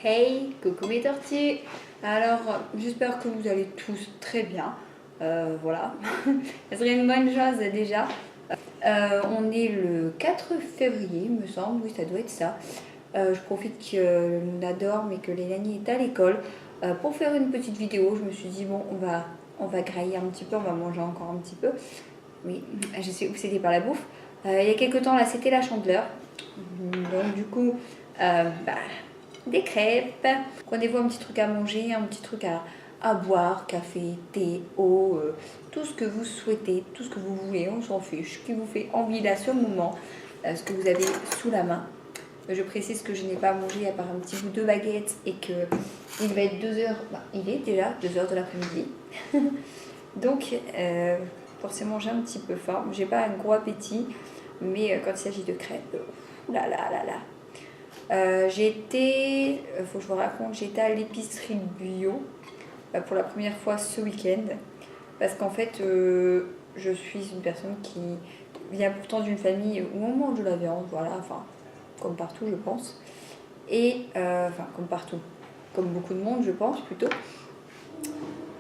Hey, coucou mes tortues. Alors, j'espère que vous allez tous très bien. Voilà, ça serait une bonne chose déjà. On est le 4 février, me semble, oui, ça doit être ça. Je profite que Luna dorme et que Lélanie est à l'école pour faire une petite vidéo. Je me suis dit, bon, on va grailler un petit peu, on va manger encore un petit peu. Oui, je suis obsédée par la bouffe. Il y a quelques temps, là, c'était la Chandeleur. Donc, du coup, des crêpes. Prenez-vous un petit truc à manger, un petit truc à boire, café, thé, eau, tout ce que vous souhaitez, tout ce que vous voulez, on s'en fiche, ce qui vous fait envie là, ce moment, ce que vous avez sous la main. Je précise que je n'ai pas mangé à part un petit bout de baguette et que il va être 2h, il est déjà 2h de l'après-midi. Donc, forcément, j'ai un petit peu faim. J'ai pas un gros appétit, mais quand il s'agit de crêpes, là là là là. J'ai été, faut que je vous raconte, j'ai été à l'épicerie bio pour la première fois ce week-end. Parce qu'en fait, je suis une personne qui vient pourtant d'une famille où on mange de la viande, voilà, enfin, comme partout, je pense. Et, enfin, comme partout, comme beaucoup de monde, je pense, plutôt.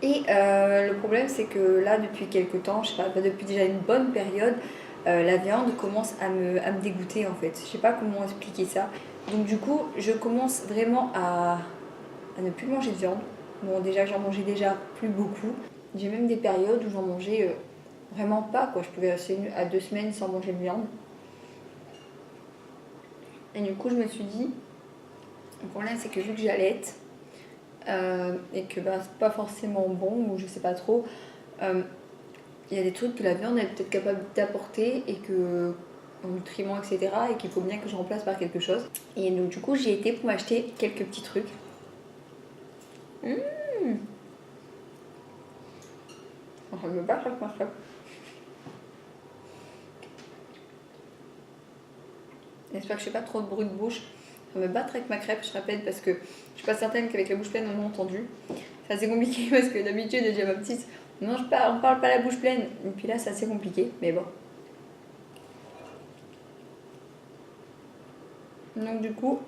Et le problème, c'est que là, depuis quelques temps, je sais pas, depuis déjà une bonne période, la viande commence à me dégoûter en fait. Je sais pas comment expliquer ça. Donc du coup, je commence vraiment à ne plus manger de viande. Bon, déjà, j'en mangeais déjà plus beaucoup. J'ai même des périodes où j'en mangeais vraiment pas, quoi. Je pouvais rester à 2 semaines sans manger de viande. Et du coup, je me suis dit, le problème, c'est que vu que j'allaite, et que c'est pas forcément bon, ou je sais pas trop, il y a des trucs que la viande est peut-être capable d'apporter et que en nutriments, etc. et qu'il faut bien que je remplace par quelque chose. Et donc du coup, j'ai été pour m'acheter quelques petits trucs. Je me bats avec ma crêpe. J'espère que je fais pas trop de bruit de bouche. Je vais me battre avec ma crêpe, je répète, parce que je suis pas certaine qu'avec la bouche pleine on m'a entendu. C'est assez compliqué parce que d'habitude, déjà ma petite, on parle pas la bouche pleine. Et puis là, c'est assez compliqué, mais bon. Donc du coup,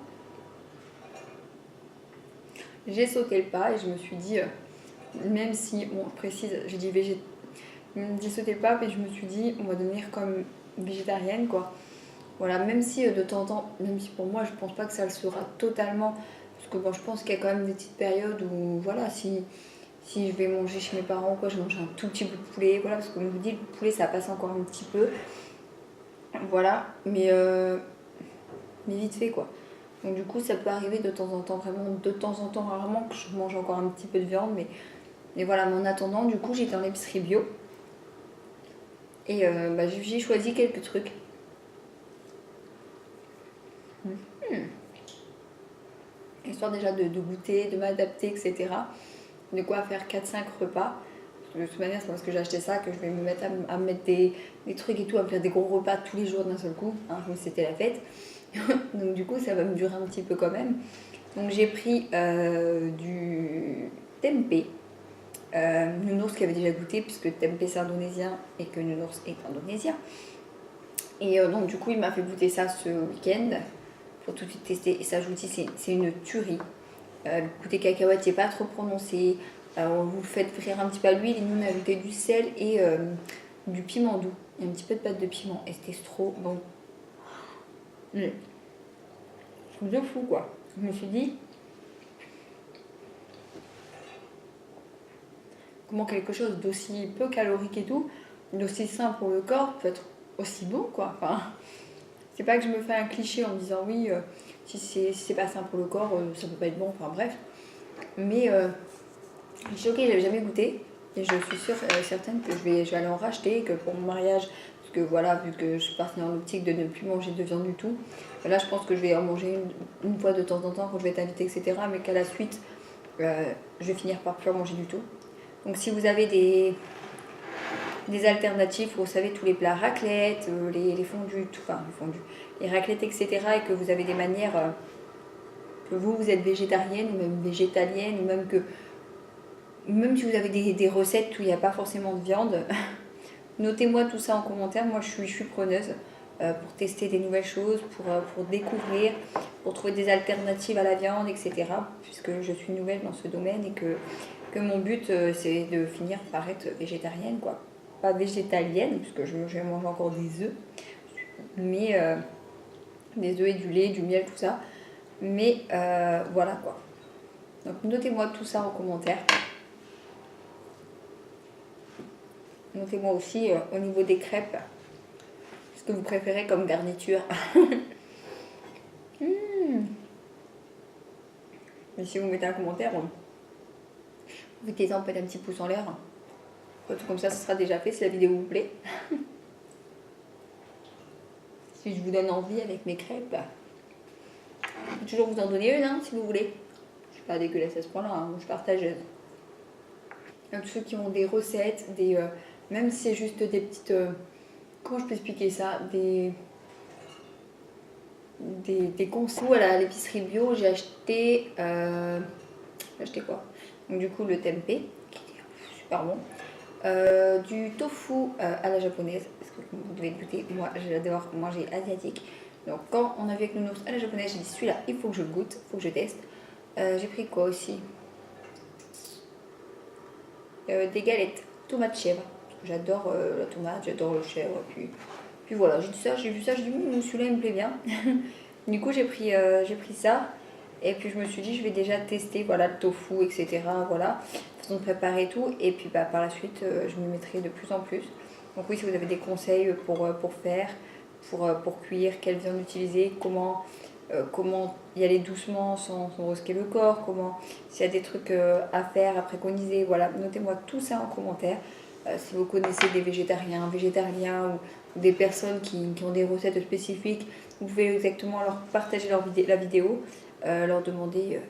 j'ai sauté le pas et je me suis dit, même si, bon, je précise, j'ai dit j'ai sauté le pas et je me suis dit, on va devenir comme végétarienne, quoi. Voilà, même si de temps en temps, même si pour moi, je pense pas que ça le sera totalement, parce que bon, je pense qu'il y a quand même des petites périodes où, voilà, si je vais manger chez mes parents, quoi, je mange un tout petit bout de poulet, voilà, parce que comme je vous dis, le poulet, ça passe encore un petit peu. Voilà, mais vite fait, quoi. Donc du coup, ça peut arriver de temps en temps, vraiment de temps en temps, rarement, que je mange encore un petit peu de viande, mais voilà, mais en attendant, du coup, j'étais en épicerie bio. Et j'ai choisi quelques trucs. Histoire déjà de goûter, de m'adapter, etc. De quoi faire 4-5 repas. De toute manière, c'est parce que j'ai acheté ça que je vais me mettre à me mettre des trucs et tout, à me faire des gros repas tous les jours d'un seul coup. Hein, c'était la fête. Donc du coup, ça va me durer un petit peu quand même. Donc j'ai pris du tempeh. Nounours qui avait déjà goûté, puisque tempeh c'est indonésien et que Nounours est indonésien. Et donc du coup, il m'a fait goûter ça ce week-end pour tout de suite tester. Et ça, je vous dis, c'est une tuerie. Le goûter cacahuète n'est pas trop prononcé. Vous le faites frire un petit peu à l'huile et nous on a ajouté du sel et du piment doux et un petit peu de pâte de piment. Et c'était trop bon. Truc de fou, quoi. Je me suis dit, comment quelque chose d'aussi peu calorique et tout, d'aussi sain pour le corps peut être aussi bon, quoi. Enfin, c'est pas que je me fais un cliché en me disant oui, si c'est pas sain pour le corps, ça peut pas être bon, enfin bref. Mais je suis choquée, j'avais jamais goûté. Et je suis sûre, certaine que je vais aller en racheter, que pour mon mariage, parce que voilà, vu que je suis partie dans l'optique de ne plus manger de viande du tout, là je pense que je vais en manger une fois de temps en temps quand je vais être invitée, etc. Mais qu'à la suite, je vais finir par plus en manger du tout. Donc si vous avez des alternatives, vous savez, tous les plats raclette, les fondus, les raclettes, etc. et que vous avez des manières, que vous êtes végétarienne ou même végétalienne, ou même si vous avez des recettes où il n'y a pas forcément de viande, notez-moi tout ça en commentaire, moi je suis preneuse. pour tester des nouvelles choses, pour découvrir, pour trouver des alternatives à la viande, etc. Puisque je suis nouvelle dans ce domaine et que mon but c'est de finir par être végétarienne, quoi. Pas végétalienne, puisque je vais manger encore des œufs, mais des œufs et du lait, du miel, tout ça. Mais voilà quoi. Donc notez-moi tout ça en commentaire. Notez-moi aussi au niveau des crêpes ce que vous préférez comme garniture. Mais si vous mettez un commentaire, mettez-en peut-être un petit pouce en l'air. Tout comme ça, ce sera déjà fait si la vidéo vous plaît. Si je vous donne envie avec mes crêpes, je peux toujours vous en donner une hein, si vous voulez. Je suis pas dégueulasse à ce point-là, hein, je partage. Donc, ceux qui ont des recettes, même si c'est juste des petites... comment je peux expliquer ça, des conseils. À l'épicerie bio, j'ai acheté... quoi? Donc du coup, le tempeh, qui est super bon. Du tofu à la japonaise, parce que vous devez goûter, moi j'adore manger asiatique. Donc quand on a vu avec le nounours à la japonaise, j'ai dit celui-là, il faut que je le goûte, il faut que je teste. J'ai pris quoi aussi? Des galettes tomate chèvre. J'adore la tomate, j'adore le chèvre. Puis voilà, j'ai vu ça, j'ai dit celui-là il me plaît bien. Du coup j'ai pris ça. Et puis je me suis dit je vais déjà tester voilà, le tofu, etc. Voilà, façon de préparer et tout. Et puis par la suite je me mettrai de plus en plus. Donc oui, si vous avez des conseils pour faire, pour cuire, quelle viande utiliser, comment y aller doucement sans risquer le corps, s'il y a des trucs à faire, à préconiser, voilà, notez-moi tout ça en commentaire. Si vous connaissez des végétariens ou des personnes qui ont des recettes spécifiques, vous pouvez exactement leur partager la vidéo, leur demander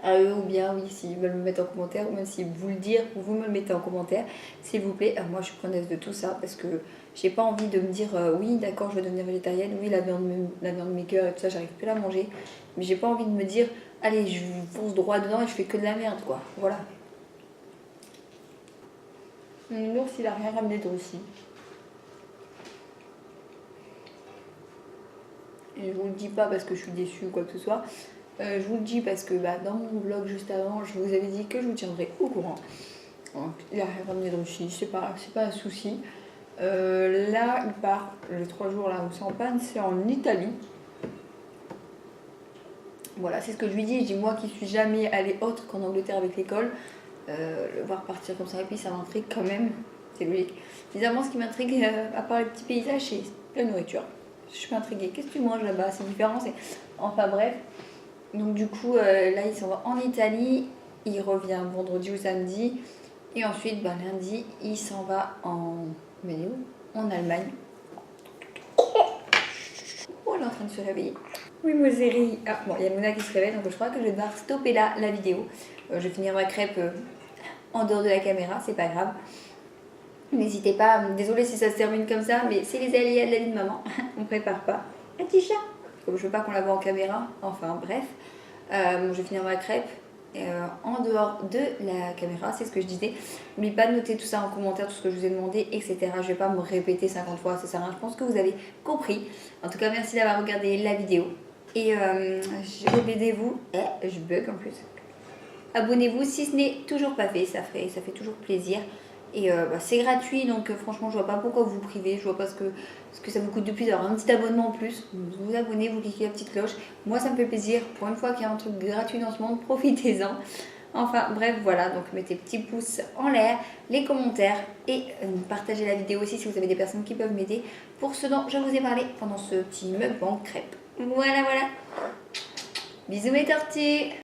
à eux ou bien oui s'ils veulent me mettre en commentaire ou même s'ils vous le dire, vous me le mettez en commentaire s'il vous plaît. Moi je suis preneuse de tout ça parce que j'ai pas envie de me dire oui d'accord je vais devenir végétarienne, oui la viande maker et tout ça j'arrive plus à la manger, mais j'ai pas envie de me dire allez je fonce droit dedans et je fais que de la merde quoi, voilà. Mon ours il a rien ramené aussi. Et je vous le dis pas parce que je suis déçue ou quoi que ce soit. Je vous le dis parce que dans mon vlog juste avant, je vous avais dit que je vous tiendrai au courant. Donc, il a rien ramené de Russie, c'est pas un souci. Là, il part les 3 jours là où c'est en panne, c'est en Italie. Voilà, c'est ce que je lui dis. Je dis moi qui suis jamais allée autre qu'en Angleterre avec l'école, le voir partir comme ça et puis ça m'intrigue quand même. C'est logique. Évidemment, ce qui m'intrigue, à part les petits paysages, c'est la nourriture. Je suis intriguée. Qu'est-ce que tu manges là-bas? C'est différent. Enfin bref. Donc du coup, là, il s'en va en Italie. Il revient vendredi ou samedi. Et ensuite, lundi, il s'en va en Allemagne. Oh, elle est en train de se réveiller. Oui, moi, chérie. Ah, bon, il y a Mona qui se réveille, donc je crois que je vais devoir stopper là la vidéo. Je vais finir ma crêpe en dehors de la caméra, c'est pas grave. N'hésitez pas, désolée si ça se termine comme ça, mais c'est les aléas de la vie de maman. On prépare pas. Un petit chat. Comme je veux pas qu'on la voit en caméra, enfin bref. Je vais finir ma crêpe en dehors de la caméra, c'est ce que je disais. N'oubliez pas de noter tout ça en commentaire, tout ce que je vous ai demandé, etc. Je vais pas me répéter 50 fois, ça sert à rien. Je pense que vous avez compris. En tout cas, merci d'avoir regardé la vidéo. Et abonnez-vous. Je bug en plus. Abonnez-vous si ce n'est toujours pas fait, ça fait toujours plaisir. Et c'est gratuit, donc franchement je vois pas pourquoi vous privez, je vois pas ce que ça vous coûte de plus d'avoir un petit abonnement en plus. Vous vous abonnez, vous cliquez la petite cloche, moi ça me fait plaisir, pour une fois qu'il y a un truc gratuit dans ce monde, profitez-en. Enfin bref voilà, donc mettez petits pouces en l'air, les commentaires et partagez la vidéo aussi si vous avez des personnes qui peuvent m'aider pour ce dont je vous ai parlé pendant ce petit mukbang crêpe. Voilà. Bisous mes tortilles.